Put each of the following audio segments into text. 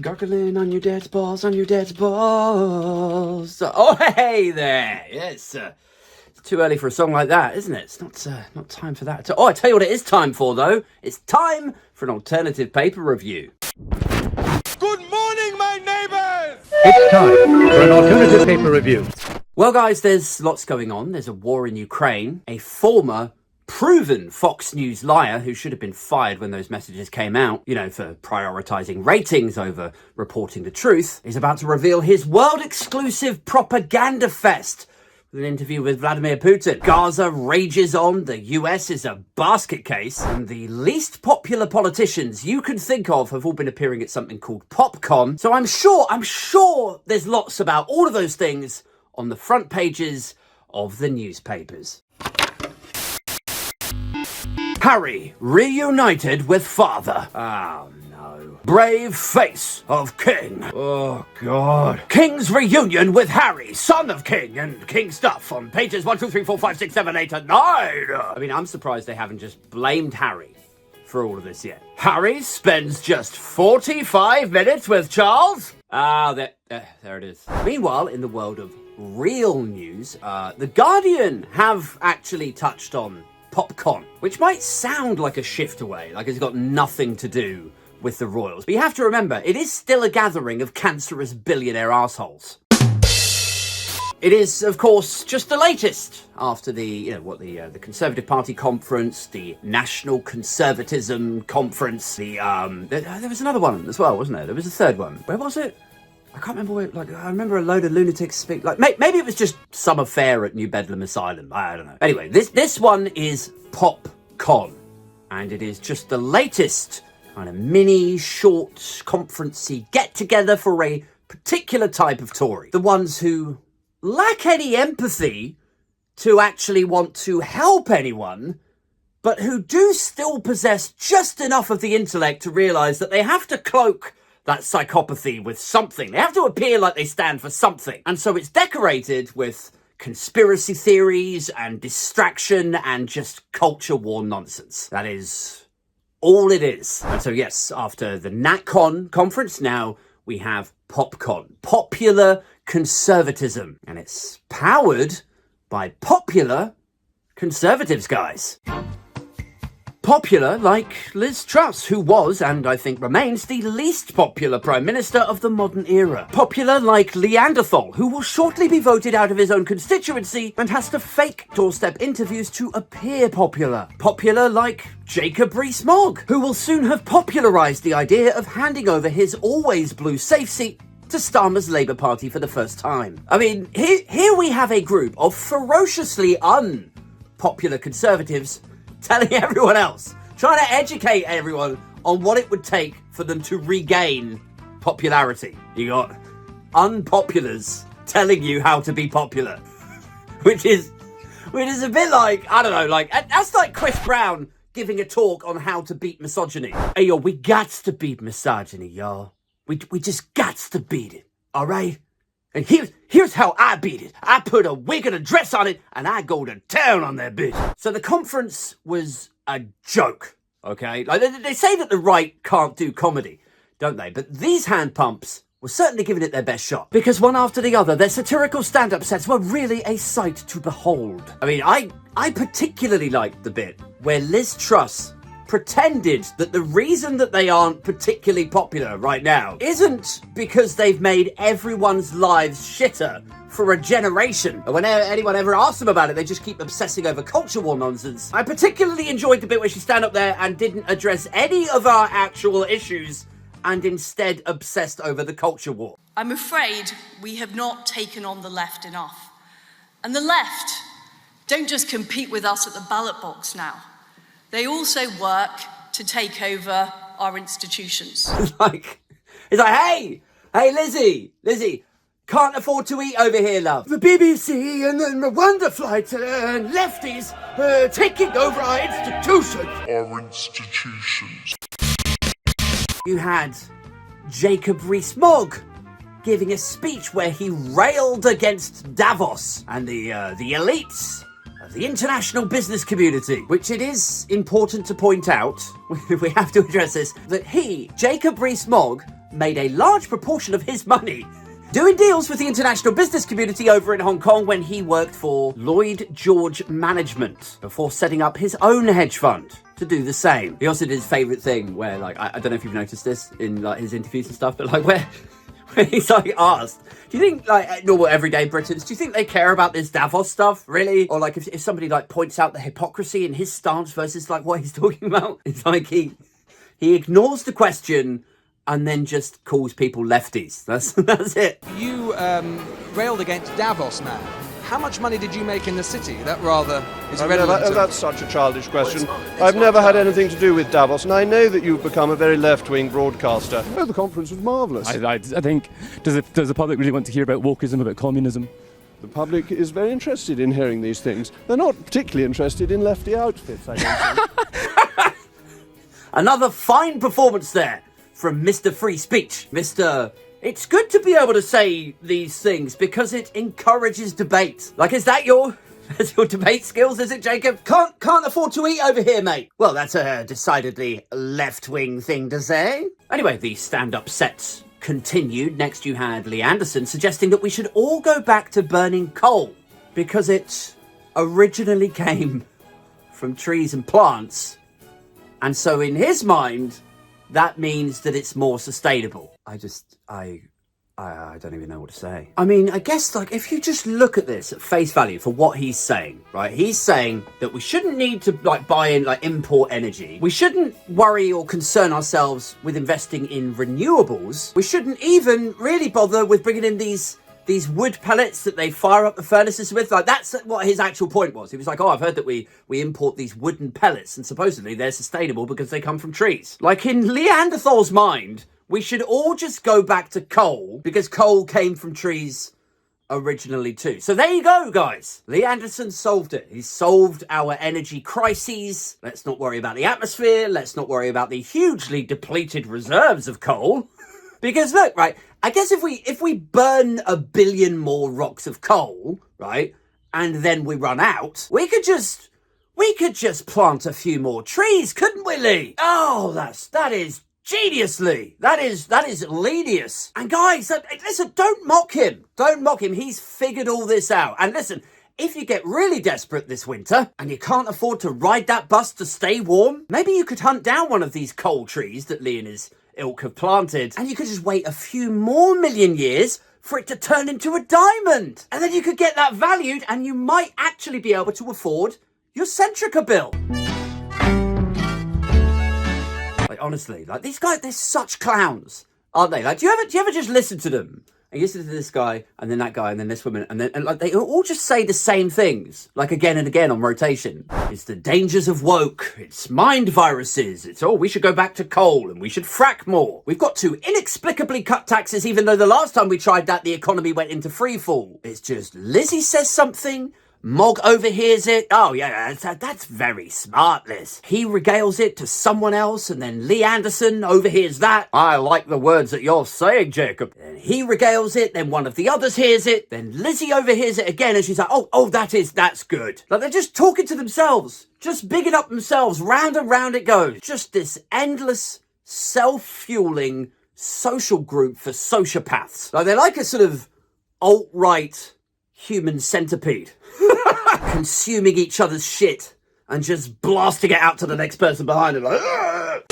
Gargling on your dad's balls, on your dad's balls. Oh, hey there. Yes, it's too early for a song like that, isn't it? It's not time for that. Oh, I tell you what it is time for, though. It's time for an alternative paper review. Good morning, my neighbors! It's time for an alternative paper review. Well, guys, there's lots going on. There's a war in Ukraine. A former proven Fox News liar who should have been fired when those messages came out, for prioritising ratings over reporting the truth, is about to reveal his world-exclusive propaganda fest with an interview with Vladimir Putin. Gaza rages on, the US is a basket case, and the least popular politicians you can think of have all been appearing at something called popcon. So I'm sure there's lots about all of those things on the front pages of the newspapers. Harry reunited with father. Oh no. Brave face of king. Oh god. King's reunion with Harry, son of king, and king stuff on pages 1, 2, 3, 4, 5, 6, 7, 8, and 9. I mean, I'm surprised they haven't just blamed Harry for all of this yet. Harry spends just 45 minutes with Charles. There it is. Meanwhile, in the world of real news, The Guardian have actually touched on popcon, which might sound like a shift away, like it's got nothing to do with the royals. But you have to remember, it is still a gathering of cancerous billionaire assholes. It is, of course, just the latest after the Conservative Party conference, the National Conservatism conference, there was another one as well, wasn't there? There was a third one. Where was it? I can't remember where, I remember a load of lunatics speak, maybe it was just some affair at New Bedlam Asylum, I don't know. Anyway, this one is popcon, and it is just the latest kind of mini, short, conferencey get-together for a particular type of Tory. The ones who lack any empathy to actually want to help anyone, but who do still possess just enough of the intellect to realise that they have to cloak that psychopathy with something. They have to appear like they stand for something. And so it's decorated with conspiracy theories and distraction and just culture war nonsense. That is all it is. And so yes, after the NatCon conference, now we have popcon, popular conservatism. And it's powered by popular conservatives, guys. Popular like Liz Truss, who was, and I think remains, the least popular Prime Minister of the modern era. Popular like Leanderthal, who will shortly be voted out of his own constituency and has to fake doorstep interviews to appear popular. Popular like Jacob Rees-Mogg, who will soon have popularised the idea of handing over his always blue safe seat to Starmer's Labour Party for the first time. I mean, here we have a group of ferociously unpopular conservatives telling everyone else, trying to educate everyone on what it would take for them to regain popularity. You got unpopulars telling you how to be popular, which is a bit like, I don't know, like, that's like Chris Brown giving a talk on how to beat misogyny. Hey, yo, we gots to beat misogyny, y'all. We just gots to beat it, all right? And here's how I beat it. I put a wig and a dress on it, and I go to town on that bitch. So the conference was a joke, okay? Like they say that the right can't do comedy, don't they? But these hand pumps were certainly giving it their best shot. Because one after the other, their satirical stand-up sets were really a sight to behold. I mean, I particularly liked the bit where Liz Truss pretended that the reason that they aren't particularly popular right now isn't because they've made everyone's lives shitter for a generation. And whenever anyone ever asks them about it, they just keep obsessing over culture war nonsense. I particularly enjoyed the bit where she stand up there and didn't address any of our actual issues and instead obsessed over the culture war. I'm afraid we have not taken on the left enough. And the left don't just compete with us at the ballot box now. They also work to take over our institutions. It's like, hey, Lizzie, can't afford to eat over here, love. The BBC and the Rwanda flight and lefties taking over our institutions. You had Jacob Rees-Mogg giving a speech where he railed against Davos and the elites of the international business community, which it is important to point out, we have to address this, that Jacob Rees-Mogg, made a large proportion of his money doing deals with the international business community over in Hong Kong when he worked for Lloyd George Management before setting up his own hedge fund to do the same. He also did his favourite thing where, like, I don't know if you've noticed this in like his interviews and stuff, but like where he's like asked, do you think like normal everyday Britons, do you think they care about this Davos stuff, really? Or like if somebody like points out the hypocrisy in his stance versus like what he's talking about, it's like he ignores the question and then just calls people lefties. That's it. You railed against Davos now. How much money did you make in the city? That rather is relevant. That's such a childish question. I've never had anything to do with Davos, and I know that you've become a very left-wing broadcaster. Oh, the conference was marvellous. I think, does the public really want to hear about wokeism, about communism? The public is very interested in hearing these things. They're not particularly interested in lefty outfits, I don't think. Another fine performance there from Mr. Free Speech. Mr. It's good to be able to say these things because it encourages debate. Like, is that your debate skills, is it, Jacob? Can't afford to eat over here, mate. Well, that's a decidedly left-wing thing to say. Anyway, the stand-up sets continued. Next you had Lee Anderson suggesting that we should all go back to burning coal because it originally came from trees and plants. And so in his mind, that means that it's more sustainable. I don't even know what to say. I mean, I guess, like, if you just look at this at face value for what he's saying, right? He's saying that we shouldn't need to, like, buy in, like, import energy. We shouldn't worry or concern ourselves with investing in renewables. We shouldn't even really bother with bringing in these wood pellets that they fire up the furnaces with. Like, that's what his actual point was. He was like, oh, I've heard that we import these wooden pellets and supposedly they're sustainable because they come from trees. Like, in Neanderthal's mind, we should all just go back to coal because coal came from trees originally too. So there you go, guys. Lee Anderson solved it. He solved our energy crises. Let's not worry about the atmosphere. Let's not worry about the hugely depleted reserves of coal. Because look, right, I guess if we burn 1 billion more rocks of coal, right, and then we run out, we could just plant a few more trees, couldn't we, Lee? Oh, that is genius, Lee. That is Leenius. And guys, listen, don't mock him. Don't mock him. He's figured all this out. And listen, if you get really desperate this winter and you can't afford to ride that bus to stay warm, maybe you could hunt down one of these coal trees that Lee and his ilk have planted, and you could just wait a few more million years for it to turn into a diamond. And then you could get that valued and you might actually be able to afford your Centrica bill. Like, honestly, like, these guys, they're such clowns, aren't they? Like, do you ever just listen to them? And you listen to this guy, and then that guy, and then this woman, and like, they all just say the same things, like, again and again on rotation. It's the dangers of woke. It's mind viruses. It's, oh, we should go back to coal, and we should frack more. We've got to inexplicably cut taxes, even though the last time we tried that, the economy went into freefall. It's just Lizzie says something, Mog overhears it. Oh, yeah, that's very smart, Liz. He regales it to someone else, and then Lee Anderson overhears that. I like the words that you're saying, Jacob. And he regales it, then one of the others hears it, then Lizzie overhears it again, and she's like, oh, that's good. Like, they're just talking to themselves, just bigging up themselves, round and round it goes. Just this endless, self-fueling social group for sociopaths. Like, they're like a sort of alt-right human centipede. Consuming each other's shit and just blasting it out to the next person behind them like, Argh!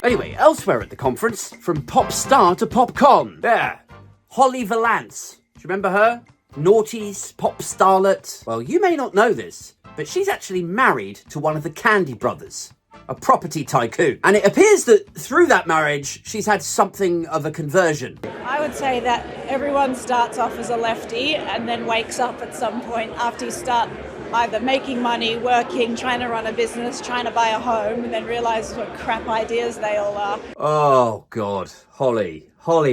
Anyway, elsewhere at the conference, from pop star to popcon. There, Holly Valance. Do you remember her? Naughty pop starlet. Well, you may not know this, but she's actually married to one of the Candy brothers, a property tycoon. And it appears that through that marriage, she's had something of a conversion. I would say that everyone starts off as a lefty and then wakes up at some point after you start either making money, working, trying to run a business, trying to buy a home, and then realise what crap ideas they all are. Oh, God. Holly,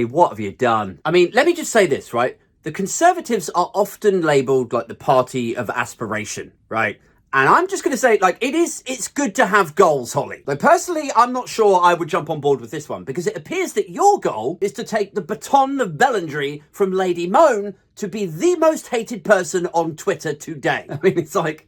what have you done? I mean, let me just say this, right? The Conservatives are often labelled like the party of aspiration, right? And I'm just going to say, like, it's good to have goals, Holly. Like, personally, I'm not sure I would jump on board with this one because it appears that your goal is to take the baton of Bellendry from Lady Moan to be the most hated person on Twitter today. I mean, it's like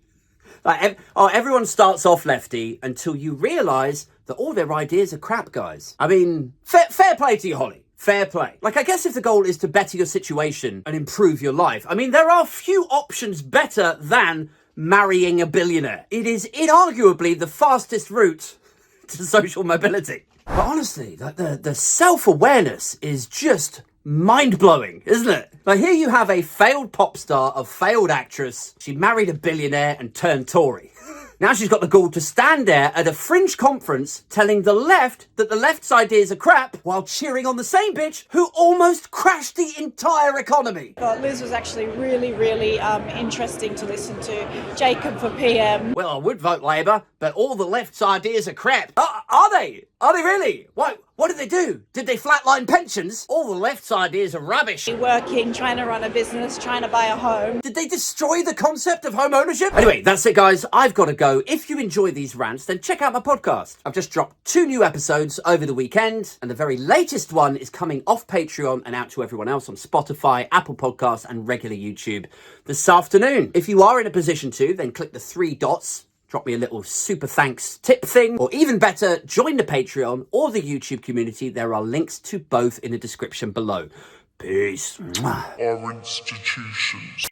everyone starts off lefty until you realise that all their ideas are crap, guys. I mean, fair play to you, Holly. Fair play. Like, I guess if the goal is to better your situation and improve your life, I mean, there are few options better than marrying a billionaire. It is inarguably the fastest route to social mobility. But honestly, like, the self-awareness is just mind-blowing, isn't it? Like, here you have a failed pop star, a failed actress. She married a billionaire and turned Tory. Now she's got the gall to stand there at a fringe conference telling the left that the left's ideas are crap while cheering on the same bitch who almost crashed the entire economy. I thought Liz was actually really interesting to listen to. Jacob for PM. Well, I would vote Labour, but all the left's ideas are crap. Are they? Are they really? What did they do? Did they flatline pensions? All the left's ideas are rubbish. Working, trying to run a business, trying to buy a home. Did they destroy the concept of home ownership? Anyway, that's it, guys. I've got to go. If you enjoy these rants, then check out my podcast. I've just dropped 2 new episodes over the weekend, and the very latest one is coming off Patreon and out to everyone else on Spotify, Apple Podcasts, and regular YouTube this afternoon. If you are in a position to, then click the 3 dots. Drop me a little super thanks tip thing, or even better, join the Patreon or the YouTube community. There are links to both in the description below. Peace. Our institutions